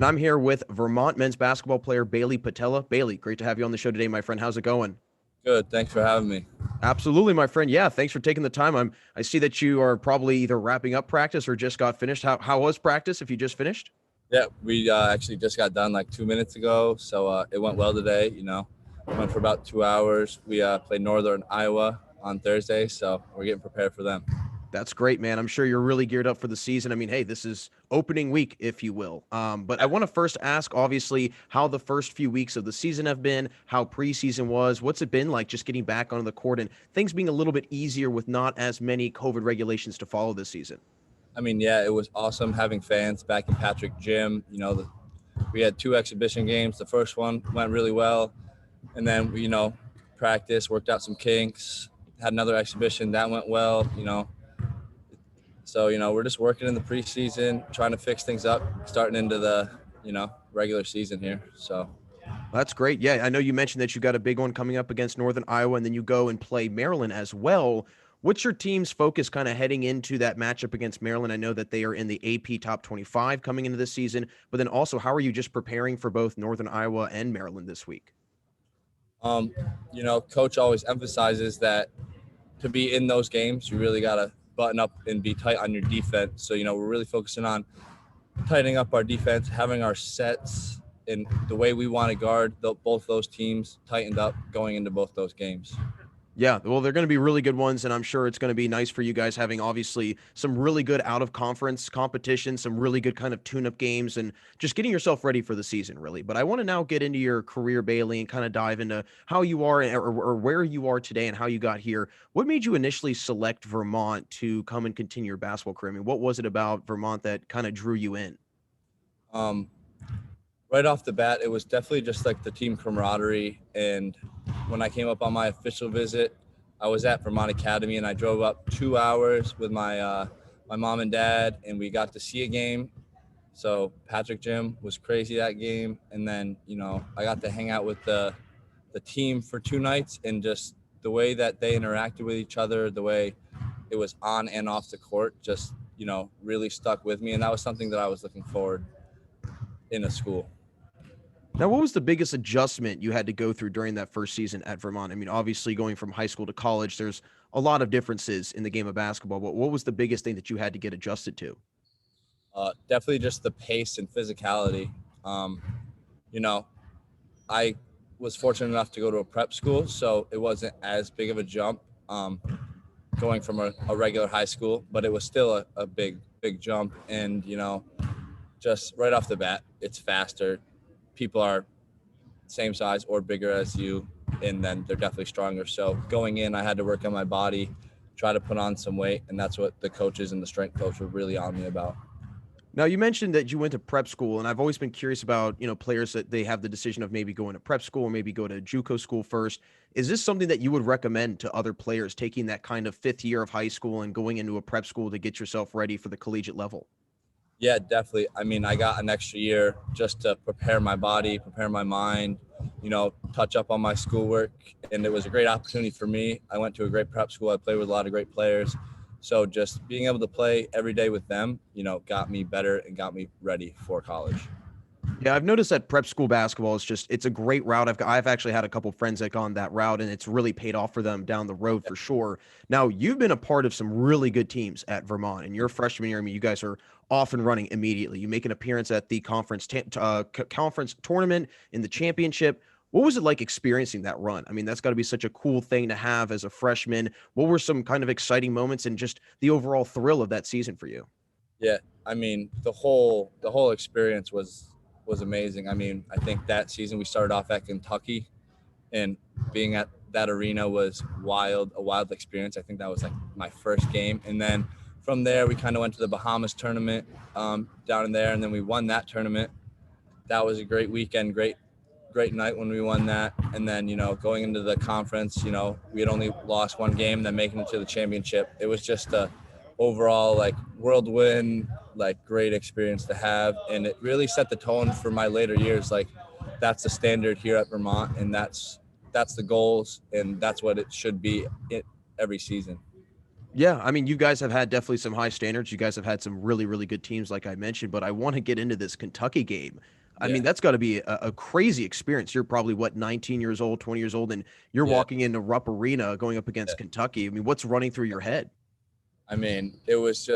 and I'm here with Vermont men's basketball player Bailey Patella. Bailey, great to have you on the show today, my friend. How's it going? Good. Thanks for having me. Absolutely, my friend. Yeah, thanks for taking the time. I see that you are probably either wrapping up practice or just got finished. How was practice if you just finished? Yeah, we actually just got done like 2 minutes ago, so it went well today. Went for about 2 hours. We played Northern Iowa on Thursday, so we're getting prepared for them. That's great, man. I'm sure you're really geared up for the season. I mean, hey, this is opening week, if you will. But I Yeah. want to first ask, obviously, how the first few weeks of the season have been, how preseason was, what's it been like just getting back onto the court and things being a little bit easier with not as many COVID regulations to follow this season. Yeah, it was awesome having fans back in Patrick Gym. We had two exhibition games. The first one went really well, and then we practiced, worked out some kinks, had another exhibition that went well. So we're just working in the preseason, trying to fix things up, starting into the regular season here. So That's great. Yeah, I know you mentioned that you got a big one coming up against Northern Iowa, and then you go and play Maryland as well. What's your team's focus kind of heading into that matchup against Maryland? I know that they are in the AP top 25 coming into this season, but then also, how are you just preparing for both Northern Iowa and Maryland this week? Um, Coach always emphasizes that to be in those games, you really got to button up and be tight on your defense. So we're really focusing on tightening up our defense, having our sets and the way we want to guard both those teams tightened up going into both those games. Yeah, well, they're going to be really good ones, and I'm sure it's going to be nice for you guys having obviously some really good out of conference competition, some really good kind of tune up games, and just getting yourself ready for the season, really. But I want to now get into your career, Bailey, and kind of dive into how you are or where you are today and how you got here. What made you initially select Vermont to come and continue your basketball career? I mean, what was it about Vermont that kind of drew you in? Um, right off the bat, it was definitely just like the team camaraderie. And when I came up on my official visit, I was at Vermont Academy and I drove up 2 hours with my mom and dad, and we got to see a game. So Patrick Gym was crazy that game, and then I got to hang out with the team for 2 nights, and just the way that they interacted with each other, the way it was on and off the court, just really stuck with me, and that was something that I was looking forward in a school. Now, what was the biggest adjustment you had to go through during that first season at Vermont? I mean, obviously, going from high school to college, there's a lot of differences in the game of basketball, but what was the biggest thing that you had to get adjusted to? Definitely just the pace and physicality. Um, you know, I was fortunate enough to go to a prep school, so it wasn't as big of a jump going from a regular high school, but it was still a big jump. And just right off the bat, it's faster. People are same size or bigger as you, and then they're definitely stronger. So going in, I had to work on my body, try to put on some weight, and that's what the coaches and the strength coach were really on me about. Now, you mentioned that you went to prep school, and I've always been curious about, players that they have the decision of maybe going to prep school or maybe go to JUCO school first. Is this something that you would recommend to other players taking that kind of fifth year of high school and going into a prep school to get yourself ready for the collegiate level? Yeah, definitely. I got an extra year just to prepare my body, prepare my mind, touch up on my schoolwork. And it was a great opportunity for me. I went to a great prep school. I played with a lot of great players. So just being able to play every day with them, got me better and got me ready for college. Yeah, I've noticed that prep school basketball is just it's a great route. I've actually had a couple friends that gone that route and it's really paid off for them down the road for sure. Now, you've been a part of some really good teams at Vermont and your freshman year, I mean, you guys are off and running immediately. You make an appearance at the conference tournament in the championship. What was it like experiencing that run? I mean, that's got to be such a cool thing to have as a freshman. What were some kind of exciting moments and just the overall thrill of that season for you? Yeah, the whole experience was amazing. I think that season we started off at Kentucky, and being at that arena was a wild experience. I think that was like my first game, and then from there we kind of went to the Bahamas tournament down in there, and then we won that tournament. That was a great weekend, great night when we won that. And then going into the conference, we had only lost one game, then making it to the championship. It was just a overall like whirlwind, like great experience to have, and it really set the tone for my later years. Like that's the standard here at Vermont, and that's the goals, and that's what it should be every season. Yeah, I mean, you guys have had definitely some high standards. You guys have had some really, really good teams, like I mentioned. But I want to get into this Kentucky game. I Yeah, mean, that's got to be a crazy experience. You're probably what 19 years old, 20 years old, and you're yeah, walking into Rupp Arena going up yeah. against Kentucky. I mean, what's running through your head? I mean, it was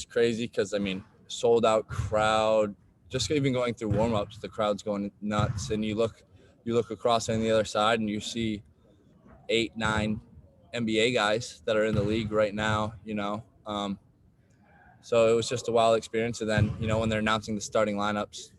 crazy because I mean, sold out crowd. Just even going through warm ups, the crowd's going nuts, and you look across on the other side, and you see 8, 9 NBA guys that are in the league right now. So it was just a wild experience. And then when they're announcing the starting lineups,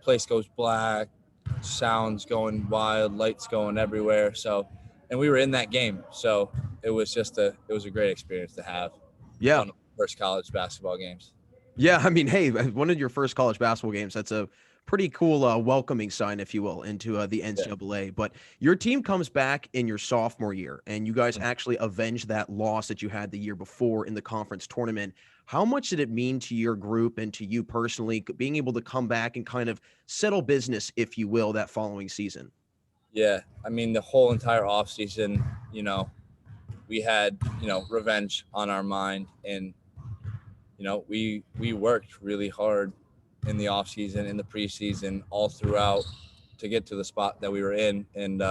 place goes black, sounds going wild, lights going everywhere. So, and we were in that game, so it was a great experience to have Yeah, one of the first college basketball games. yeah. I mean, hey, one of your first college basketball games. That's a pretty cool welcoming sign, if you will, into the Yeah. NCAA. But your team comes back in your sophomore year, and you guys actually avenge that loss that you had the year before in the conference tournament. How much did it mean to your group and to you personally, being able to come back and kind of settle business, if you will, that following season? Yeah, I mean the whole entire off season, we had revenge on our mind, and we worked really hard in the off season, in the preseason, all throughout to get to the spot that we were in, and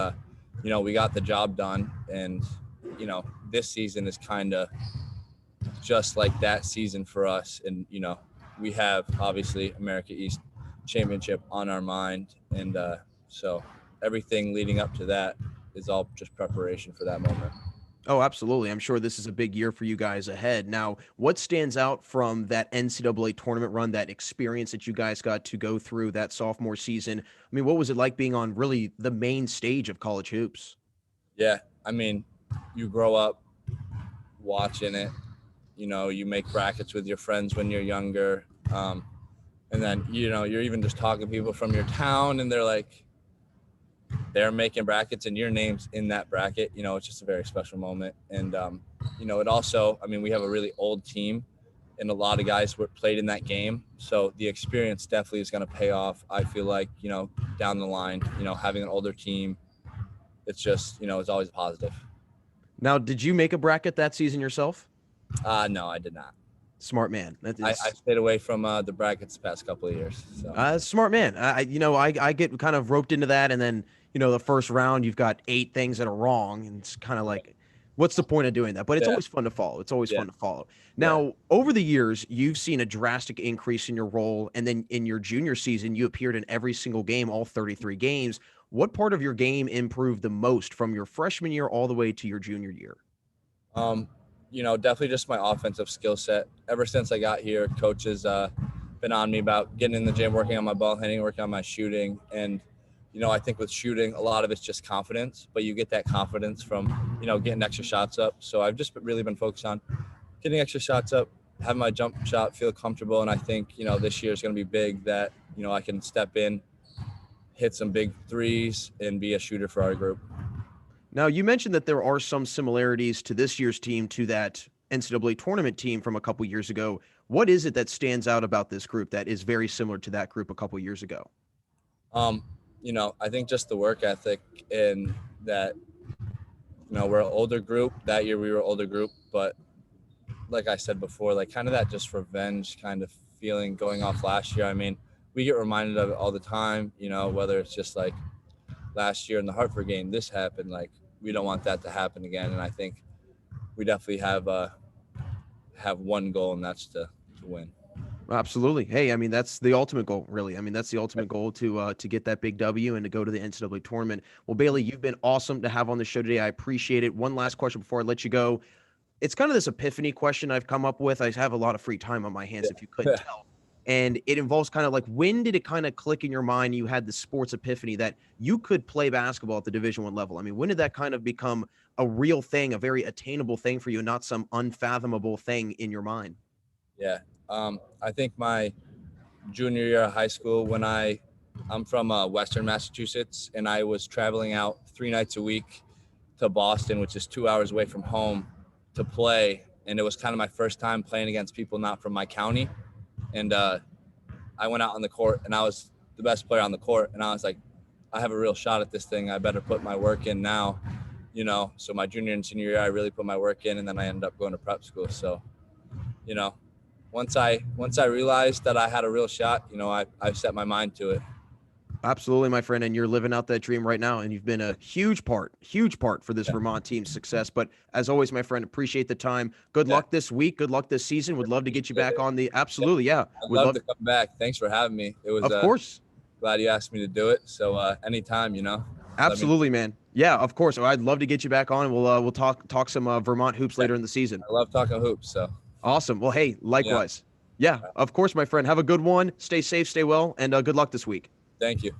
we got the job done, and this season is kind of just like that season for us, and we have obviously America East Championship on our mind, and so everything leading up to that is all just preparation for that moment. Oh, absolutely. I'm sure this is a big year for you guys ahead. Now, what stands out from that NCAA tournament run, that experience that you guys got to go through that sophomore season? I mean, what was it like being on really the main stage of college hoops? Yeah, I mean, you grow up watching it. You make brackets with your friends when you're younger, and then you're even just talking to people from your town, and they're making brackets, and your name's in that bracket. It's just a very special moment, and it also, I mean, we have a really old team, and a lot of guys were played in that game, so the experience definitely is going to pay off. I feel like down the line, having an older team, it's just it's always positive. Now, did you make a bracket that season yourself? No, I did not. Smart man. That I is stayed away from the brackets the past couple of years. So smart man. I get kind of roped into that, and then the first round you've got 8 things that are wrong, and it's kind of like, what's the point of doing that? But it's yeah, always fun to follow. It's always yeah, fun to follow. yeah. Now, over the years, you've seen a drastic increase in your role, and then in your junior season, you appeared in every single game, all 33 games. What part of your game improved the most from your freshman year all the way to your junior year? Um, definitely just my offensive skill set. Ever since I got here, coaches been on me about getting in the gym, working on my ball handling, working on my shooting, and I think with shooting, a lot of it's just confidence, but you get that confidence from getting extra shots up. So I've just really been focused on getting extra shots up, have my jump shot feel comfortable, and I think this year is going to be big that I can step in, hit some big threes, and be a shooter for our group. Now, you mentioned that there are some similarities to this year's team to that NCAA tournament team from a couple years ago. What is it that stands out about this group that is very similar to that group a couple years ago? Um, I think just the work ethic, and that we're an older group. That year we were an older group, but like I said before, like kind of that just revenge kind of feeling going off last year. I mean, we get reminded of it all the time, whether it's just like last year in the Hartford game, this happened. Like we don't want that to happen again. And I think we definitely have one goal, and that's to win. Absolutely. Hey, I mean that's the ultimate goal, really. I mean that's the ultimate goal to get that big W and to go to the NCAA tournament. Well, Bailey, you've been awesome to have on the show today. I appreciate it. One last question before I let you go. It's kind of this epiphany question I've come up with. I have a lot of free time on my hands, if you couldn't Yeah. tell. And it involves kind of like, when did it kind of click in your mind? You had the sports epiphany that you could play basketball at the Division 1 level. I mean, when did that kind of become a real thing, a very attainable thing for you, and not some unfathomable thing in your mind? Yeah. I think my junior year of high school, when I'm from Western Massachusetts, and I was traveling out 3 nights a week to Boston, which is 2 hours away from home, to play. And it was kind of my first time playing against people not from my county. And I went out on the court, and I was the best player on the court. And I was like, I have a real shot at this thing. I better put my work in now. so my junior and senior year, I really put my work in, and then I ended up going to prep school. So, once I realized that I had a real shot, I set my mind to it. Absolutely, my friend, and you're living out that dream right now, and you've been a huge part for this Vermont team's success. But as always, my friend, appreciate the time. Good luck this week. Good luck this season. Would love to get you back on the. Absolutely, yeah. I'd love to come back. Thanks for having me. It was of course. Glad you asked me to do it. So anytime, Absolutely, man. Yeah, of course. I'd love to get you back on. We'll talk some Vermont hoops later in the season. I love talking hoops. So awesome. Well, hey, likewise. Yeah, of course, my friend. Have a good one. Stay safe, stay well, and good luck this week. Thank you.